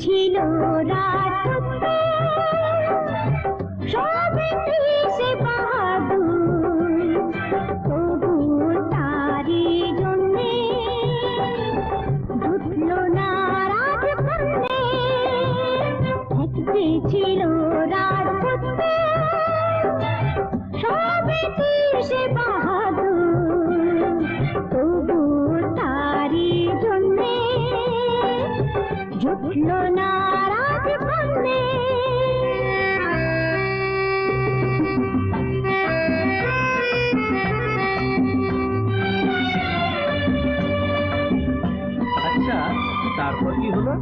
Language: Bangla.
ছিল রাজপুত্র সবে সে বাহাদুর, তবু তারি জন্যে জুটল না রাজকন্যে। একটি ছিল রাজপুত্র সবে সে বাহাদুর, তবু তারি জন্যে জুটল না রাজকন্যে। আচ্ছা, তারপর কি হলো?